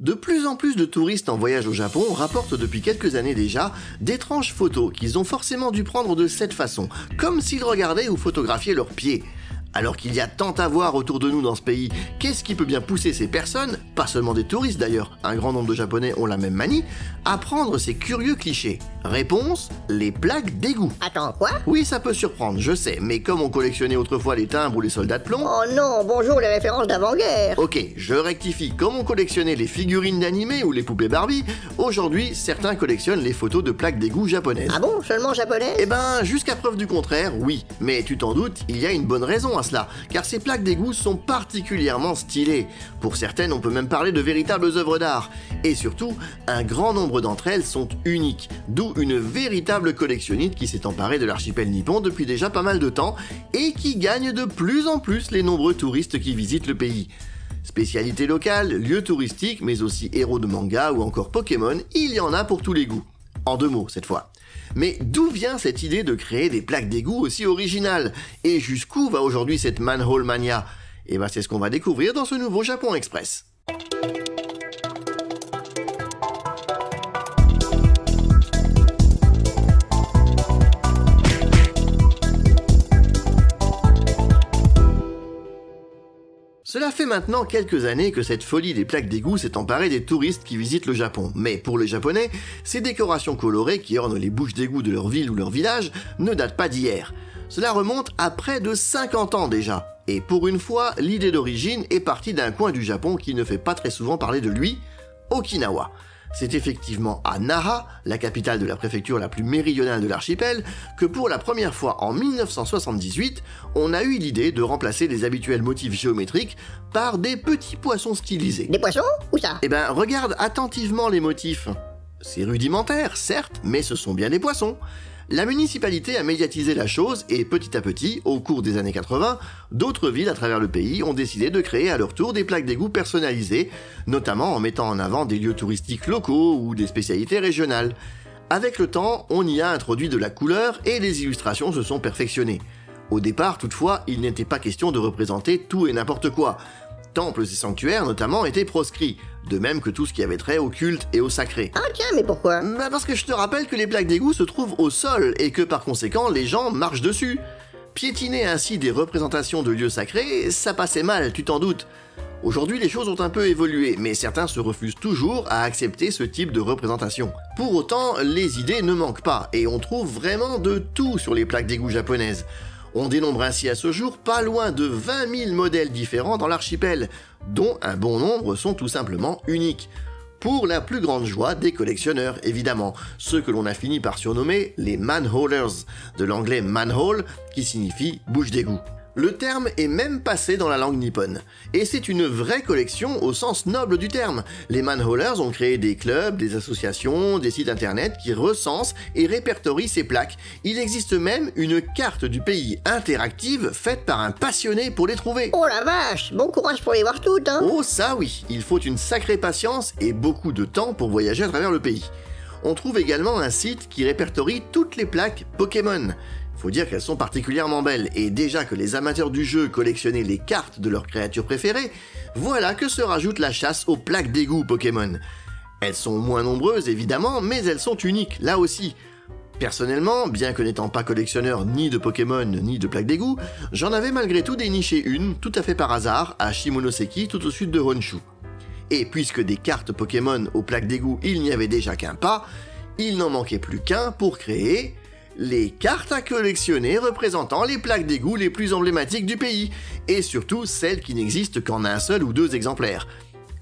De plus en plus de touristes en voyage au Japon rapportent depuis quelques années déjà d'étranges photos qu'ils ont forcément dû prendre de cette façon, comme s'ils regardaient ou photographiaient leurs pieds. Alors qu'il y a tant à voir autour de nous dans ce pays, qu'est-ce qui peut bien pousser ces personnes, pas seulement des touristes d'ailleurs, un grand nombre de Japonais ont la même manie, à prendre ces curieux clichés? Réponse, les plaques d'égout. Attends, quoi? Oui, ça peut surprendre, je sais, mais comme on collectionnait autrefois les timbres ou les soldats de plomb... Oh non, bonjour les références d'avant-guerre. Ok, je rectifie, comme on collectionnait les figurines d'animé ou les poupées Barbie, aujourd'hui, certains collectionnent les photos de plaques d'égout japonaises. Ah bon, seulement japonaises? Eh ben, jusqu'à preuve du contraire, oui. Mais tu t'en doutes, il y a une bonne raison à cela, car ces plaques d'égout sont particulièrement stylées. Pour certaines, on peut même parler de véritables œuvres d'art. Et surtout, un grand nombre d'entre elles sont uniques, d'où une véritable collectionnite qui s'est emparée de l'archipel nippon depuis déjà pas mal de temps et qui gagne de plus en plus les nombreux touristes qui visitent le pays. Spécialité locale, lieux touristiques, mais aussi héros de manga ou encore Pokémon, il y en a pour tous les goûts. En 2 mots cette fois. Mais d'où vient cette idée de créer des plaques d'égout aussi originales? Et jusqu'où va aujourd'hui cette manhole mania? Et ben c'est ce qu'on va découvrir dans ce nouveau Japon Express. Cela fait maintenant quelques années que cette folie des plaques d'égout s'est emparée des touristes qui visitent le Japon. Mais pour les Japonais, ces décorations colorées qui ornent les bouches d'égout de leur ville ou leur village ne datent pas d'hier. Cela remonte à près de 50 ans déjà. Et pour une fois, l'idée d'origine est partie d'un coin du Japon qui ne fait pas très souvent parler de lui, Okinawa. C'est effectivement à Nara, la capitale de la préfecture la plus méridionale de l'archipel, que pour la première fois en 1978, on a eu l'idée de remplacer les habituels motifs géométriques par des petits poissons stylisés. Des poissons? Où ça? Eh ben, regarde attentivement les motifs. C'est rudimentaire, certes, mais ce sont bien des poissons. La municipalité a médiatisé la chose et petit à petit, au cours des années 80, d'autres villes à travers le pays ont décidé de créer à leur tour des plaques d'égout personnalisées, notamment en mettant en avant des lieux touristiques locaux ou des spécialités régionales. Avec le temps, on y a introduit de la couleur et les illustrations se sont perfectionnées. Au départ, toutefois, il n'était pas question de représenter tout et n'importe quoi. Temples et sanctuaires notamment étaient proscrits, de même que tout ce qui avait trait au culte et au sacré. Ah tiens, mais pourquoi? Bah parce que je te rappelle que les plaques d'égout se trouvent au sol et que par conséquent les gens marchent dessus. Piétiner ainsi des représentations de lieux sacrés, ça passait mal, tu t'en doutes. Aujourd'hui les choses ont un peu évolué, mais certains se refusent toujours à accepter ce type de représentation. Pour autant, les idées ne manquent pas, et on trouve vraiment de tout sur les plaques d'égout japonaises. On dénombre ainsi à ce jour pas loin de 20 000 modèles différents dans l'archipel, dont un bon nombre sont tout simplement uniques. Pour la plus grande joie des collectionneurs, évidemment, ceux que l'on a fini par surnommer les manholers, de l'anglais manhole, qui signifie bouche d'égout. Le terme est même passé dans la langue nippone. Et c'est une vraie collection au sens noble du terme. Les manholers ont créé des clubs, des associations, des sites internet qui recensent et répertorient ces plaques. Il existe même une carte du pays interactive faite par un passionné pour les trouver. Oh la vache, bon courage pour les voir toutes, hein. Oh ça oui, il faut une sacrée patience et beaucoup de temps pour voyager à travers le pays. On trouve également un site qui répertorie toutes les plaques Pokémon. Faut dire qu'elles sont particulièrement belles, et déjà que les amateurs du jeu collectionnaient les cartes de leurs créatures préférées, voilà que se rajoute la chasse aux plaques d'égout Pokémon. Elles sont moins nombreuses évidemment, mais elles sont uniques, là aussi. Personnellement, bien que n'étant pas collectionneur ni de Pokémon ni de plaques d'égout, j'en avais malgré tout déniché une, tout à fait par hasard, à Shimonoseki, tout au sud de Honshu. Et puisque des cartes Pokémon aux plaques d'égout il n'y avait déjà qu'un pas, il n'en manquait plus qu'un pour créer les cartes à collectionner représentant les plaques d'égout les plus emblématiques du pays, et surtout celles qui n'existent qu'en un seul ou deux exemplaires.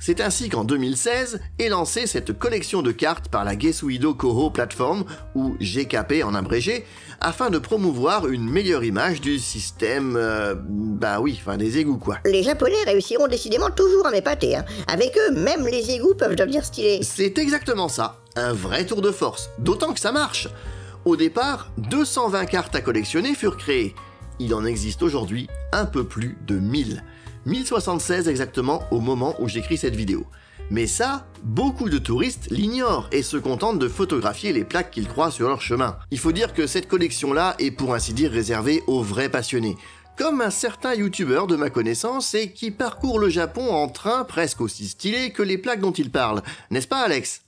C'est ainsi qu'en 2016 est lancée cette collection de cartes par la Gesuido Koho Platform, ou GKP en abrégé, afin de promouvoir une meilleure image du système... des égouts quoi. Les Japonais réussiront décidément toujours à m'épater, hein. Avec eux, même les égouts peuvent devenir stylés. C'est exactement ça, un vrai tour de force, d'autant que ça marche. Au départ, 220 cartes à collectionner furent créées. Il en existe aujourd'hui un peu plus de 1000. 1076 exactement au moment où j'écris cette vidéo. Mais ça, beaucoup de touristes l'ignorent et se contentent de photographier les plaques qu'ils croisent sur leur chemin. Il faut dire que cette collection-là est pour ainsi dire réservée aux vrais passionnés. comme un certain youtubeur de ma connaissance et qui parcourt le Japon en train presque aussi stylé que les plaques dont il parle. N'est-ce pas, Alex?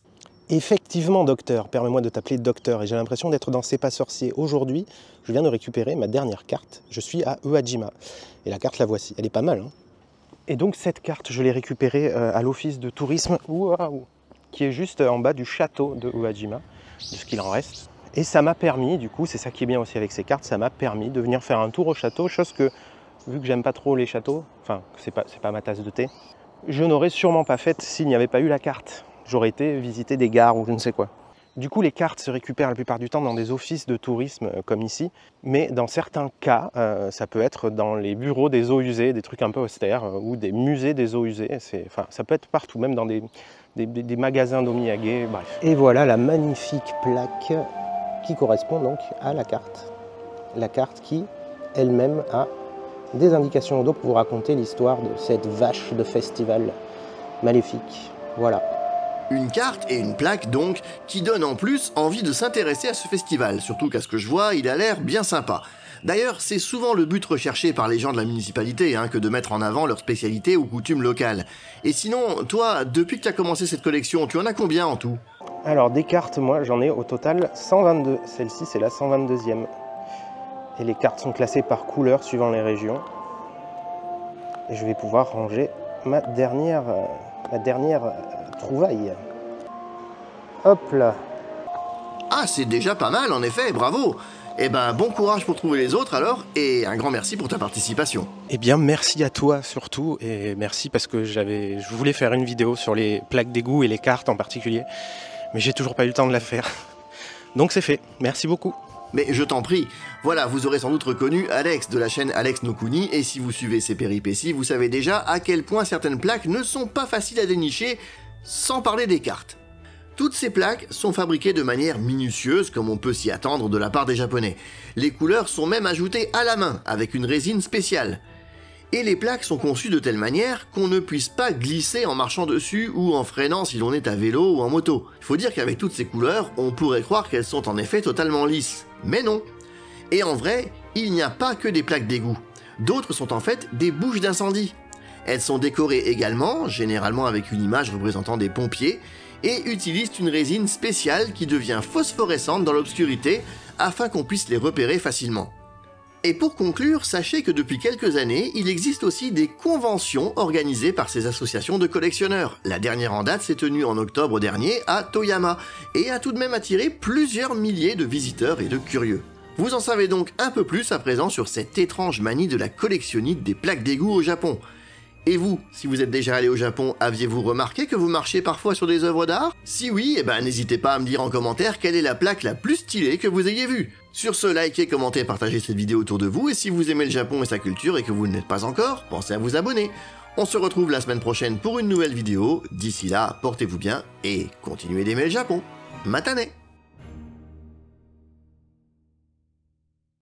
Effectivement, docteur, permets-moi de t'appeler docteur, et j'ai l'impression d'être dans C'est pas sorcier. Aujourd'hui, je viens de récupérer ma dernière carte. Je suis à Uehajima, et la carte, la voici. Elle est pas mal, hein. Et donc cette carte, je l'ai récupérée à l'office de tourisme, qui est juste en bas du château de Uehajima, de ce qu'il en reste. Et ça m'a permis, du coup, c'est ça qui est bien aussi avec ces cartes, ça m'a permis de venir faire un tour au château, chose que, vu que j'aime pas trop les châteaux, enfin, c'est pas ma tasse de thé, je n'aurais sûrement pas faite s'il n'y avait pas eu la carte. J'aurais été visiter des gares ou je ne sais quoi. Du coup, les cartes se récupèrent la plupart du temps dans des offices de tourisme comme ici, mais dans certains cas, ça peut être dans les bureaux des eaux usées, des trucs un peu austères, ou des musées des eaux usées. Enfin, ça peut être partout, même dans des magasins d'omiyage, bref. Et voilà la magnifique plaque qui correspond donc à la carte. La carte qui, elle-même, a des indications au dos pour vous raconter l'histoire de cette vache de festival maléfique. Voilà. Une carte et une plaque donc, qui donnent en plus envie de s'intéresser à ce festival, surtout qu'à ce que je vois, il a l'air bien sympa. D'ailleurs, c'est souvent le but recherché par les gens de la municipalité, que de mettre en avant leurs spécialités ou coutumes locales. Et sinon, toi, depuis que tu as commencé cette collection, tu en as combien en tout? Alors des cartes, moi j'en ai au total 122, celle-ci c'est la 122e. Et les cartes sont classées par couleur suivant les régions. Et je vais pouvoir ranger ma dernière trouvaille. Hop là. Ah, c'est déjà pas mal en effet, bravo. Eh ben, bon courage pour trouver les autres alors, et un grand merci pour ta participation. Eh bien, merci à toi surtout, et merci parce que je voulais faire une vidéo sur les plaques d'égout et les cartes en particulier, mais j'ai toujours pas eu le temps de la faire. Donc c'est fait, merci beaucoup. Mais je t'en prie, voilà, vous aurez sans doute reconnu Alex de la chaîne Alex no Kuni, et si vous suivez ses péripéties, vous savez déjà à quel point certaines plaques ne sont pas faciles à dénicher, sans parler des cartes. Toutes ces plaques sont fabriquées de manière minutieuse, comme on peut s'y attendre de la part des Japonais. Les couleurs sont même ajoutées à la main, avec une résine spéciale. Et les plaques sont conçues de telle manière qu'on ne puisse pas glisser en marchant dessus ou en freinant si l'on est à vélo ou en moto. Il faut dire qu'avec toutes ces couleurs, on pourrait croire qu'elles sont en effet totalement lisses. Mais non. Et en vrai, il n'y a pas que des plaques d'égout. D'autres sont en fait des bouches d'incendie. Elles sont décorées également, généralement avec une image représentant des pompiers, et utilisent une résine spéciale qui devient phosphorescente dans l'obscurité afin qu'on puisse les repérer facilement. Et pour conclure, sachez que depuis quelques années, il existe aussi des conventions organisées par ces associations de collectionneurs. La dernière en date s'est tenue en octobre dernier à Toyama, et a tout de même attiré plusieurs milliers de visiteurs et de curieux. Vous en savez donc un peu plus à présent sur cette étrange manie de la collectionnite des plaques d'égout au Japon. Et vous, si vous êtes déjà allé au Japon, aviez-vous remarqué que vous marchiez parfois sur des œuvres d'art? Si oui, n'hésitez pas à me dire en commentaire quelle est la plaque la plus stylée que vous ayez vue. Sur ce, likez, commentez, partagez cette vidéo autour de vous, et si vous aimez le Japon et sa culture et que vous ne l'êtes pas encore, pensez à vous abonner. On se retrouve la semaine prochaine pour une nouvelle vidéo. D'ici là, portez-vous bien et continuez d'aimer le Japon. Matane!